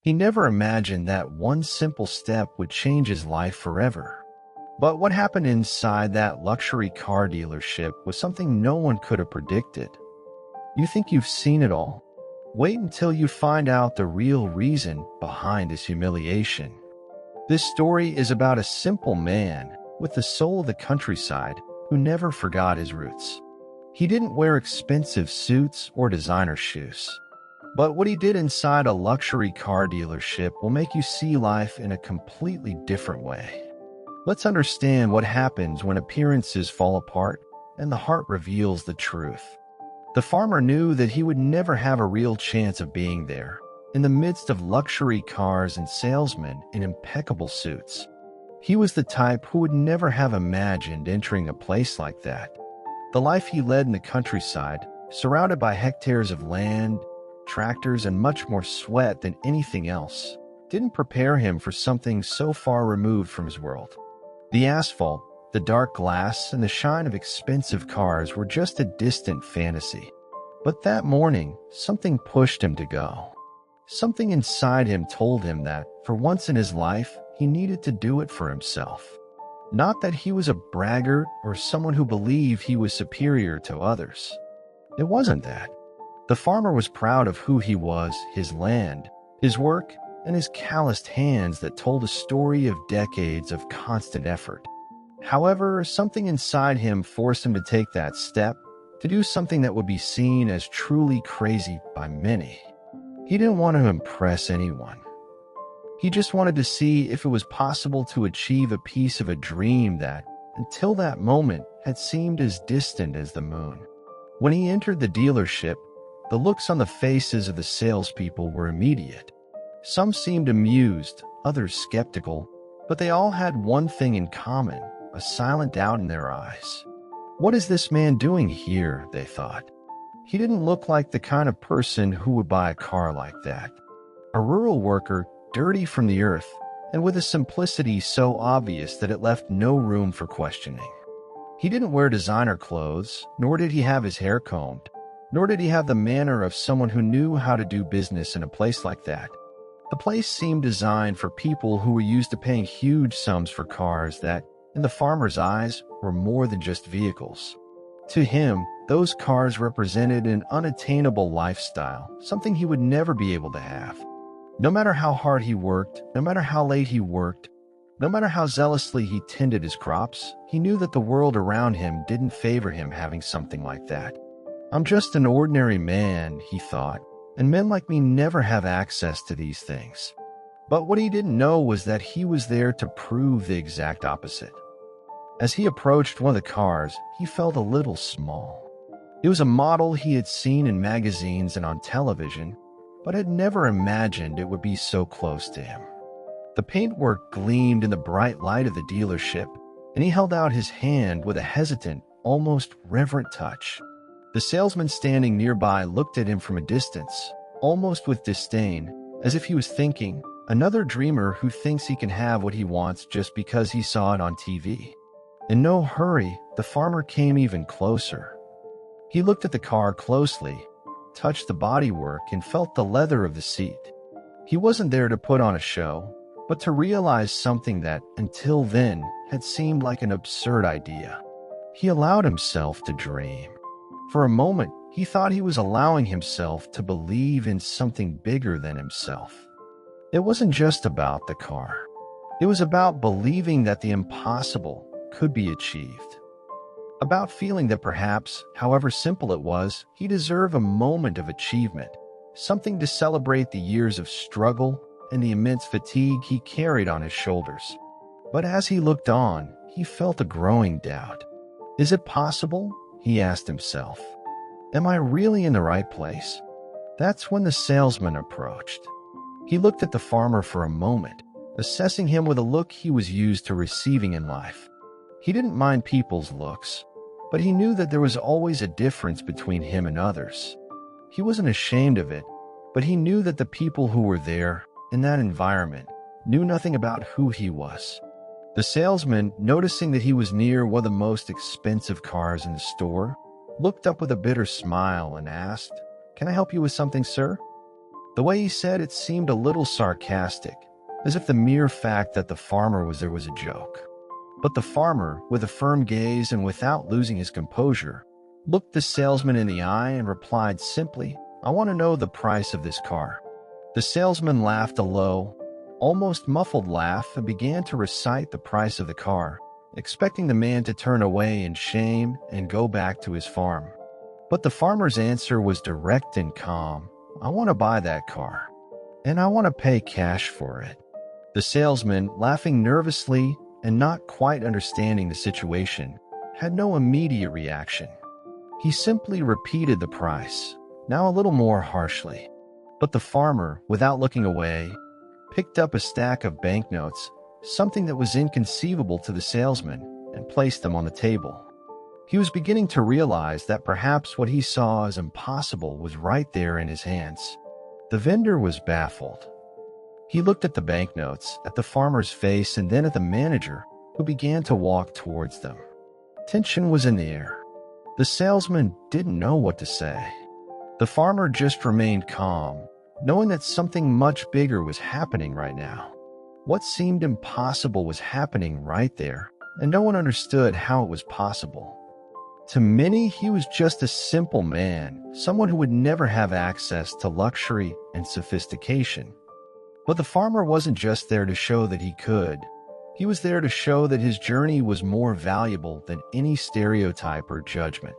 He never imagined that one simple step would change his life forever. But what happened inside that luxury car dealership was something no one could have predicted. You think you've seen it all? Wait until you find out the real reason behind his humiliation. This story is about a simple man with the soul of the countryside who never forgot his roots. He didn't wear expensive suits or designer shoes. But what he did inside a luxury car dealership will make you see life in a completely different way. Let's understand what happens when appearances fall apart and the heart reveals the truth. The farmer knew that he would never have a real chance of being there, in the midst of luxury cars and salesmen in impeccable suits. He was the type who would never have imagined entering a place like that. The life he led in the countryside, surrounded by hectares of land, tractors, and much more sweat than anything else, didn't prepare him for something so far removed from his world. The asphalt, the dark glass, and the shine of expensive cars were just a distant fantasy. But that morning, something pushed him to go. Something inside him told him that, for once in his life, he needed to do it for himself. Not that he was a braggart or someone who believed he was superior to others. It wasn't that. The farmer was proud of who he was, his land, his work, and his calloused hands that told a story of decades of constant effort. However, something inside him forced him to take that step, to do something that would be seen as truly crazy by many. He didn't want to impress anyone. He just wanted to see if it was possible to achieve a piece of a dream that, until that moment, had seemed as distant as the moon. When he entered the dealership, the looks on the faces of the salespeople were immediate. Some seemed amused, others skeptical, but they all had one thing in common, a silent doubt in their eyes. What is this man doing here, they thought. He didn't look like the kind of person who would buy a car like that. A rural worker, dirty from the earth, and with a simplicity so obvious that it left no room for questioning. He didn't wear designer clothes, nor did he have his hair combed, nor did he have the manner of someone who knew how to do business in a place like that. The place seemed designed for people who were used to paying huge sums for cars that, in the farmer's eyes, were more than just vehicles. To him, those cars represented an unattainable lifestyle, something he would never be able to have. No matter how hard he worked, no matter how late he worked, no matter how zealously he tended his crops, he knew that the world around him didn't favor him having something like that. I'm just an ordinary man, he thought, and men like me never have access to these things. But what he didn't know was that he was there to prove the exact opposite. As he approached one of the cars, he felt a little small. It was a model he had seen in magazines and on television, but had never imagined it would be so close to him. The paintwork gleamed in the bright light of the dealership, and he held out his hand with a hesitant, almost reverent touch. The salesman standing nearby looked at him from a distance, almost with disdain, as if he was thinking, another dreamer who thinks he can have what he wants just because he saw it on TV. In no hurry, the farmer came even closer. He looked at the car closely, touched the bodywork, and felt the leather of the seat. He wasn't there to put on a show, but to realize something that, until then, had seemed like an absurd idea. He allowed himself to dream. For a moment, he thought he was allowing himself to believe in something bigger than himself. It wasn't just about the car. It was about believing that the impossible could be achieved. About feeling that perhaps, however simple it was, he deserved a moment of achievement, something to celebrate the years of struggle and the immense fatigue he carried on his shoulders. But as he looked on, he felt a growing doubt. Is it possible? He asked himself. Am I really in the right place? That's when the salesman approached. He looked at the farmer for a moment, assessing him with a look he was used to receiving in life. He didn't mind people's looks, but he knew that there was always a difference between him and others. He wasn't ashamed of it, but he knew that the people who were there, in that environment, knew nothing about who he was. The salesman, noticing that he was near one of the most expensive cars in the store, looked up with a bitter smile and asked, "Can I help you with something, sir?" The way he said it seemed a little sarcastic, as if the mere fact that the farmer was there was a joke. But the farmer, with a firm gaze and without losing his composure, looked the salesman in the eye and replied simply, "I want to know the price of this car." The salesman laughed a low, almost muffled laugh and began to recite the price of the car, expecting the man to turn away in shame and go back to his farm. But the farmer's answer was direct and calm. "I want to buy that car, and I want to pay cash for it." The salesman, laughing nervously and not quite understanding the situation, had no immediate reaction. He simply repeated the price, now a little more harshly. But the farmer, without looking away, picked up a stack of banknotes, something that was inconceivable to the salesman, and placed them on the table. He was beginning to realize that perhaps what he saw as impossible was right there in his hands. The vendor was baffled. He looked at the banknotes, at the farmer's face, and then at the manager, who began to walk towards them. Tension was in the air. The salesman didn't know what to say. The farmer just remained calm, knowing that something much bigger was happening right now. What seemed impossible was happening right there, and no one understood how it was possible. To many, he was just a simple man, someone who would never have access to luxury and sophistication. But the farmer wasn't just there to show that he could. He was there to show that his journey was more valuable than any stereotype or judgment.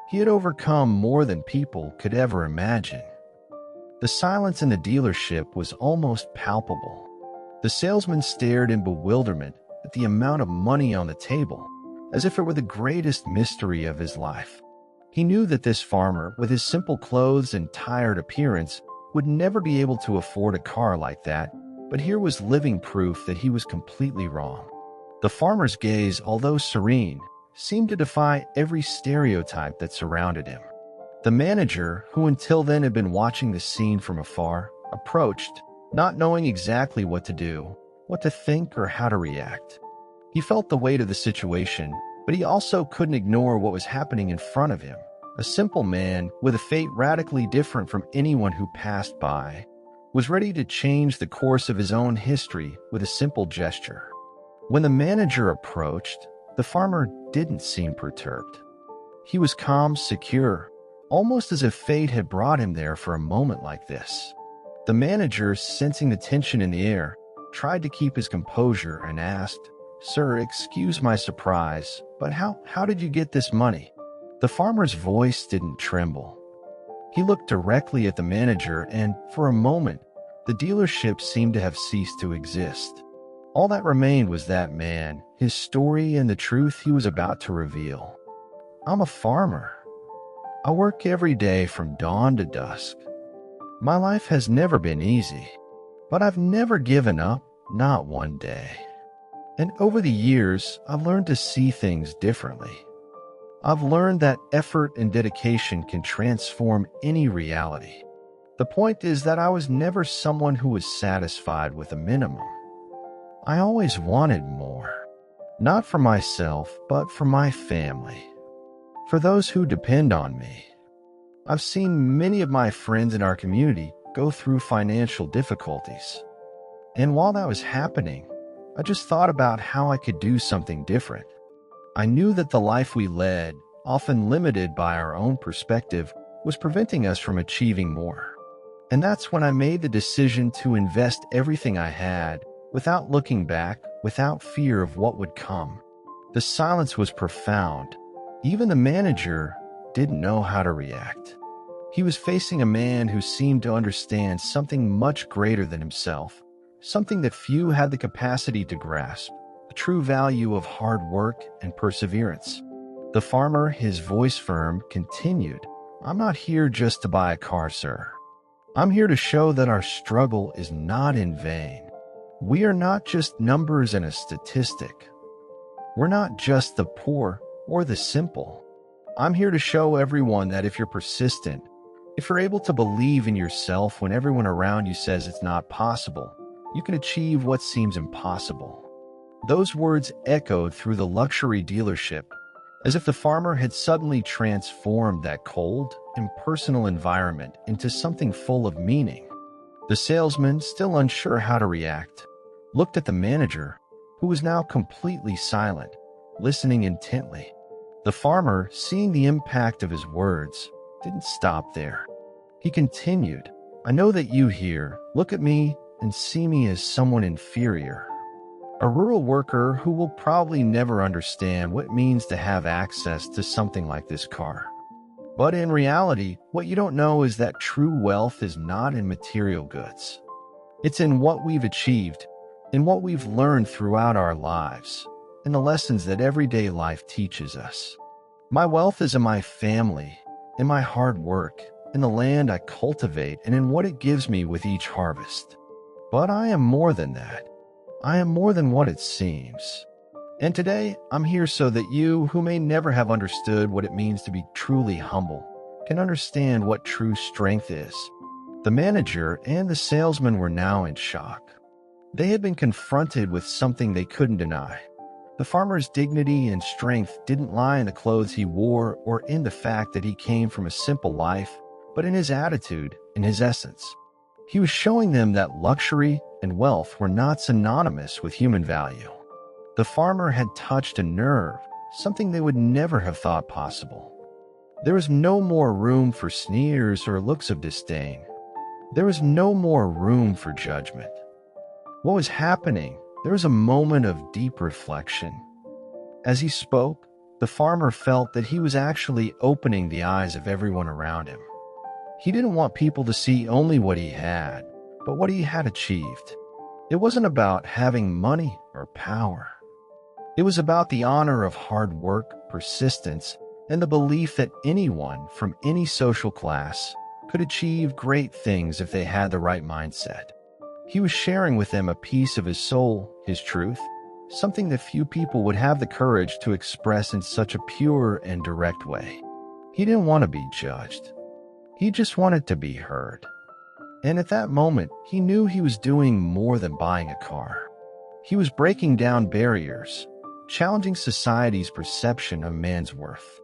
He had overcome more than people could ever imagine. The silence in the dealership was almost palpable. The salesman stared in bewilderment at the amount of money on the table, as if it were the greatest mystery of his life. He knew that this farmer, with his simple clothes and tired appearance, would never be able to afford a car like that, but here was living proof that he was completely wrong. The farmer's gaze, although serene, seemed to defy every stereotype that surrounded him. The manager, who until then had been watching the scene from afar, approached, not knowing exactly what to do, what to think, or how to react. He felt the weight of the situation, but he also couldn't ignore what was happening in front of him. A simple man, with a fate radically different from anyone who passed by, was ready to change the course of his own history with a simple gesture. When the manager approached, the farmer didn't seem perturbed. He was calm, secure, almost as if fate had brought him there for a moment like this. The manager, sensing the tension in the air, tried to keep his composure and asked, "Sir, excuse my surprise, but how did you get this money?" The farmer's voice didn't tremble. He looked directly at the manager, and for a moment, the dealership seemed to have ceased to exist. All that remained was that man, his story, and the truth he was about to reveal. "I'm a farmer. I work every day from dawn to dusk. My life has never been easy, but I've never given up, not one day. And over the years, I've learned to see things differently. I've learned that effort and dedication can transform any reality. The point is that I was never someone who was satisfied with a minimum. I always wanted more, not for myself, but for my family, for those who depend on me. I've seen many of my friends in our community go through financial difficulties. And while that was happening, I just thought about how I could do something different. I knew that the life we led, often limited by our own perspective, was preventing us from achieving more. And that's when I made the decision to invest everything I had, without looking back, without fear of what would come. The silence was profound. Even the manager didn't know how to react. He was facing a man who seemed to understand something much greater than himself, something that few had the capacity to grasp, the true value of hard work and perseverance. The farmer, his voice firm, continued, "I'm not here just to buy a car, sir. I'm here to show that our struggle is not in vain. We are not just numbers and a statistic. We're not just the poor or the simple. I'm here to show everyone that if you're persistent, if you're able to believe in yourself when everyone around you says it's not possible, you can achieve what seems impossible." Those words echoed through the luxury dealership, as if the farmer had suddenly transformed that cold, impersonal environment into something full of meaning. The salesman, still unsure how to react, looked at the manager, who was now completely silent, listening intently. The farmer, seeing the impact of his words, didn't stop there. He continued, "I know that you here look at me and see me as someone inferior. A rural worker who will probably never understand what it means to have access to something like this car. But in reality, what you don't know is that true wealth is not in material goods. It's in what we've achieved, in what we've learned throughout our lives, in the lessons that everyday life teaches us. My wealth is in my family, in my hard work, in the land I cultivate, and in what it gives me with each harvest. But I am more than that. I am more than what it seems. And today, I'm here so that you, who may never have understood what it means to be truly humble, can understand what true strength is." The manager and the salesman were now in shock. They had been confronted with something they couldn't deny. The farmer's dignity and strength didn't lie in the clothes he wore or in the fact that he came from a simple life, but in his attitude, in his essence. He was showing them that luxury and wealth were not synonymous with human value. The farmer had touched a nerve, something they would never have thought possible. There was no more room for sneers or looks of disdain. There was no more room for judgment. What was happening? There was a moment of deep reflection. As he spoke, the farmer felt that he was actually opening the eyes of everyone around him. He didn't want people to see only what he had, but what he had achieved. It wasn't about having money or power. It was about the honor of hard work, persistence, and the belief that anyone from any social class could achieve great things if they had the right mindset. He was sharing with them a piece of his soul, his truth, something that few people would have the courage to express in such a pure and direct way. He didn't want to be judged. He just wanted to be heard. And at that moment, he knew he was doing more than buying a car. He was breaking down barriers, challenging society's perception of man's worth.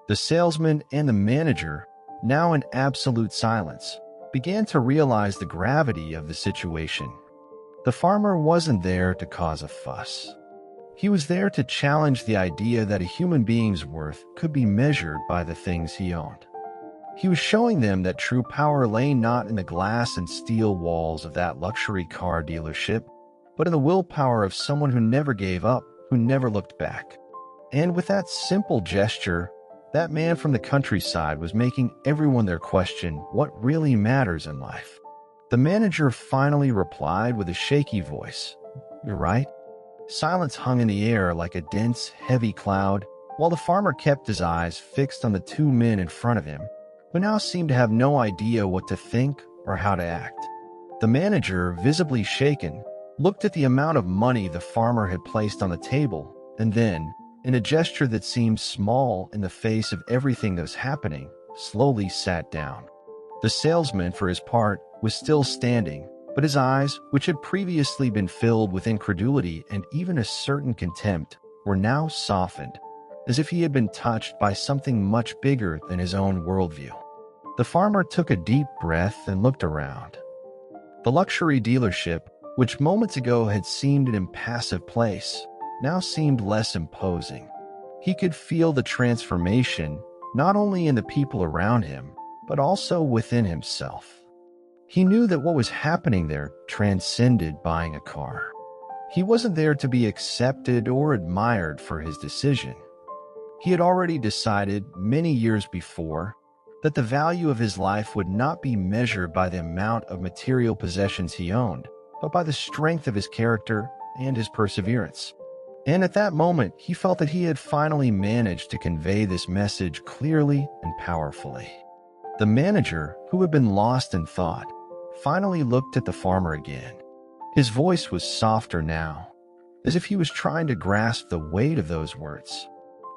The salesman and the manager, now in absolute silence, began to realize the gravity of the situation. The farmer wasn't there to cause a fuss. He was there to challenge the idea that a human being's worth could be measured by the things he owned. He was showing them that true power lay not in the glass and steel walls of that luxury car dealership, but in the willpower of someone who never gave up, who never looked back. And with that simple gesture, that man from the countryside was making everyone there question what really matters in life. The manager finally replied with a shaky voice, "You're right." Silence hung in the air like a dense, heavy cloud, while the farmer kept his eyes fixed on the two men in front of him, who now seemed to have no idea what to think or how to act. The manager, visibly shaken, looked at the amount of money the farmer had placed on the table, and then, in a gesture that seemed small in the face of everything that was happening, slowly sat down. The salesman, for his part, was still standing, but his eyes, which had previously been filled with incredulity and even a certain contempt, were now softened, as if he had been touched by something much bigger than his own worldview. The farmer took a deep breath and looked around. The luxury dealership, which moments ago had seemed an impassive place, now seemed less imposing. He could feel the transformation, not only in the people around him, but also within himself. He knew that what was happening there transcended buying a car. He wasn't there to be accepted or admired for his decision. He had already decided many years before that the value of his life would not be measured by the amount of material possessions he owned, but by the strength of his character and his perseverance. And at that moment, he felt that he had finally managed to convey this message clearly and powerfully. The manager, who had been lost in thought, finally looked at the farmer again. His voice was softer now, as if he was trying to grasp the weight of those words.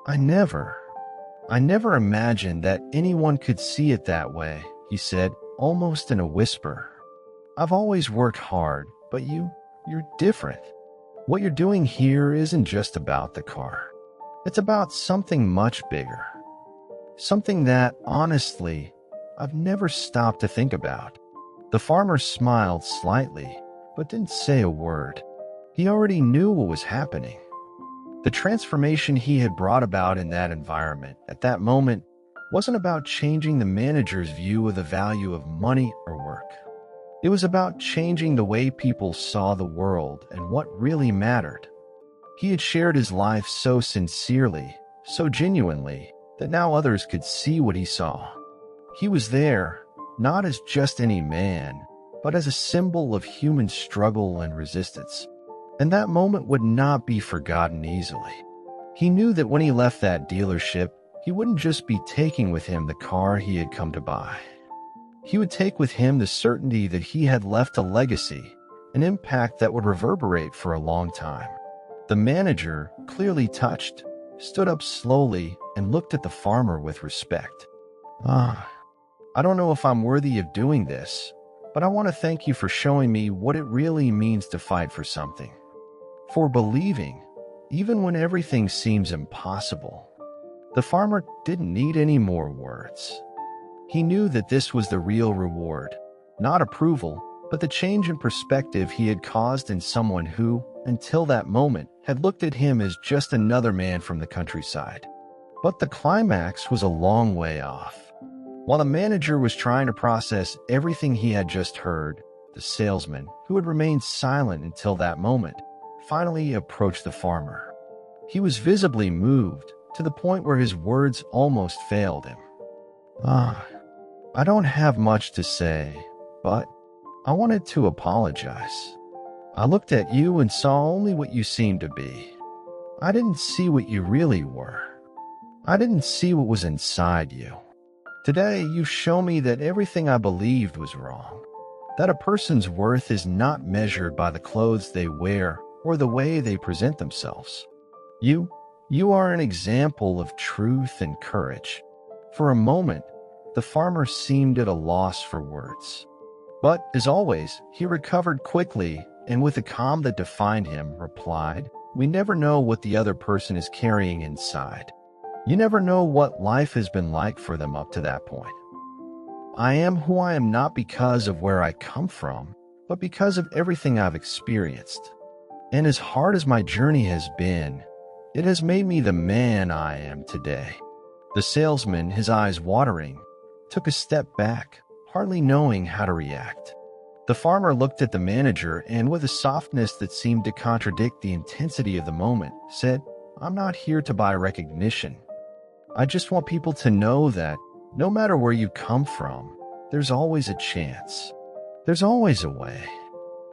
I never imagined that anyone could see it that way," he said, almost in a whisper. "I've always worked hard, but you're different. What you're doing here isn't just about the car. It's about something much bigger. Something that, honestly, I've never stopped to think about." The farmer smiled slightly, but didn't say a word. He already knew what was happening. The transformation he had brought about in that environment at that moment wasn't about changing the manager's view of the value of money or work. It was about changing the way people saw the world and what really mattered. He had shared his life so sincerely, so genuinely, that now others could see what he saw. He was there, not as just any man, but as a symbol of human struggle and resistance. And that moment would not be forgotten easily. He knew that when he left that dealership, he wouldn't just be taking with him the car he had come to buy. He would take with him the certainty that he had left a legacy, an impact that would reverberate for a long time. The manager, clearly touched, stood up slowly and looked at the farmer with respect. I don't know if I'm worthy of doing this, but I want to thank you for showing me what it really means to fight for something. For believing, even when everything seems impossible. The farmer didn't need any more words. He knew that this was the real reward, not approval, but the change in perspective he had caused in someone who, until that moment, had looked at him as just another man from the countryside. But the climax was a long way off. While the manager was trying to process everything he had just heard, the salesman, who had remained silent until that moment, finally approached the farmer. He was visibly moved, to the point where his words almost failed him. I don't have much to say, but I wanted to apologize. I looked at you and saw only what you seemed to be. I didn't see what you really were. I didn't see what was inside you. Today, you show me that everything I believed was wrong. That a person's worth is not measured by the clothes they wear or the way they present themselves. You are an example of truth and courage. For a moment, the farmer seemed at a loss for words. But, as always, he recovered quickly and with a calm that defined him, replied, "We never know what the other person is carrying inside. You never know what life has been like for them up to that point. I am who I am not because of where I come from, but because of everything I've experienced. And as hard as my journey has been, it has made me the man I am today." The salesman, his eyes watering, took a step back, hardly knowing how to react. The farmer looked at the manager and, with a softness that seemed to contradict the intensity of the moment, said, "I'm not here to buy recognition. I just want people to know that, no matter where you come from, there's always a chance. There's always a way.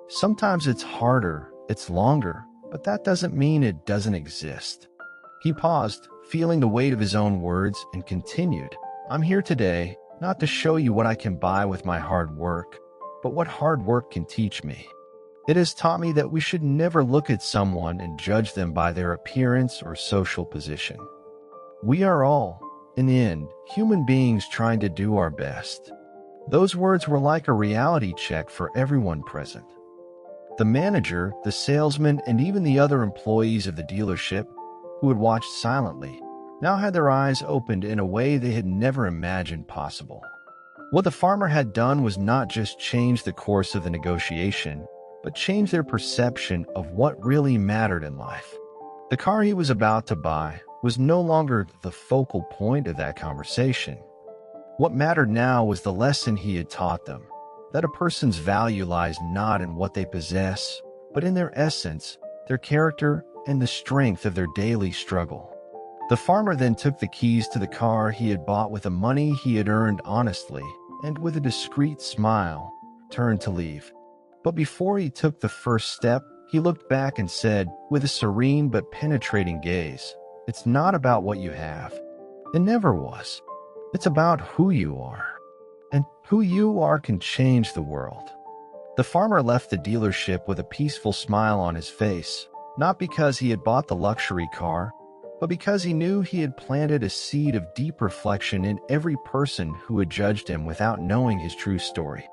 Sometimes it's harder, it's longer, but that doesn't mean it doesn't exist." He paused, feeling the weight of his own words, and continued, "I'm here today, not to show you what I can buy with my hard work, but what hard work can teach me. It has taught me that we should never look at someone and judge them by their appearance or social position. We are all, in the end, human beings trying to do our best." Those words were like a reality check for everyone present. The manager, the salesman, and even the other employees of the dealership, who had watched silently, now had their eyes opened in a way they had never imagined possible. What the farmer had done was not just change the course of the negotiation, but change their perception of what really mattered in life. The car he was about to buy was no longer the focal point of that conversation. What mattered now was the lesson he had taught them, that a person's value lies not in what they possess, but in their essence, their character, and the strength of their daily struggle. The farmer then took the keys to the car he had bought with the money he had earned honestly, and with a discreet smile, turned to leave. But before he took the first step, he looked back and said, with a serene but penetrating gaze, "It's not about what you have. It never was. It's about who you are. And who you are can change the world." The farmer left the dealership with a peaceful smile on his face, not because he had bought the luxury car, but because he knew he had planted a seed of deep reflection in every person who had judged him without knowing his true story.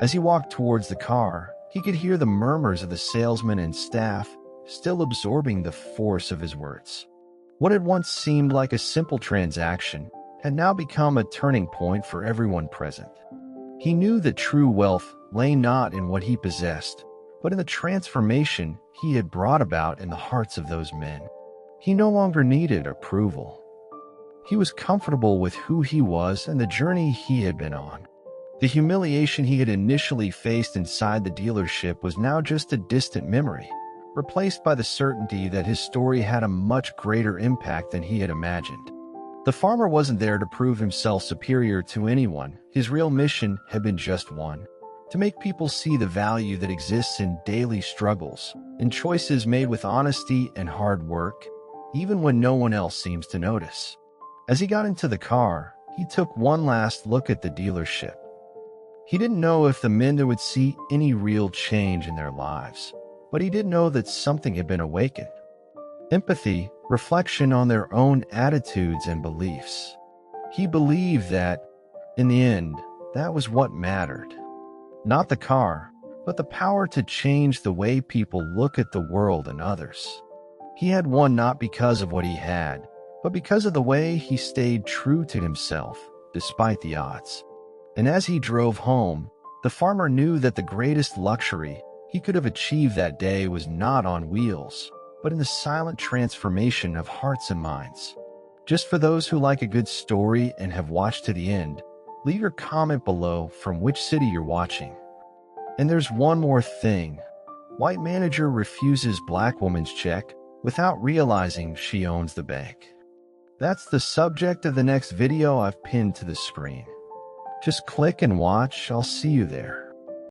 As he walked towards the car, he could hear the murmurs of the salesman and staff, still absorbing the force of his words. What had once seemed like a simple transaction had now become a turning point for everyone present. He knew that true wealth lay not in what he possessed, but in the transformation he had brought about in the hearts of those men. He no longer needed approval. He was comfortable with who he was and the journey he had been on. The humiliation he had initially faced inside the dealership was now just a distant memory, replaced by the certainty that his story had a much greater impact than he had imagined. The farmer wasn't there to prove himself superior to anyone. His real mission had been just one: to make people see the value that exists in daily struggles, in choices made with honesty and hard work, even when no one else seems to notice. As he got into the car, he took one last look at the dealership. He didn't know if the men would see any real change in their lives, but he did know that something had been awakened. Empathy, reflection on their own attitudes and beliefs. He believed that, in the end, that was what mattered. Not the car, but the power to change the way people look at the world and others. He had won not because of what he had, but because of the way he stayed true to himself, despite the odds. And as he drove home, the farmer knew that the greatest luxury he could have achieved that day was not on wheels, but in the silent transformation of hearts and minds. Just for those who like a good story and have watched to the end, leave your comment below from which city you're watching. And there's one more thing. White manager refuses black woman's check without realizing she owns the bank. That's the subject of the next video I've pinned to the screen. Just click and watch. I'll see you there.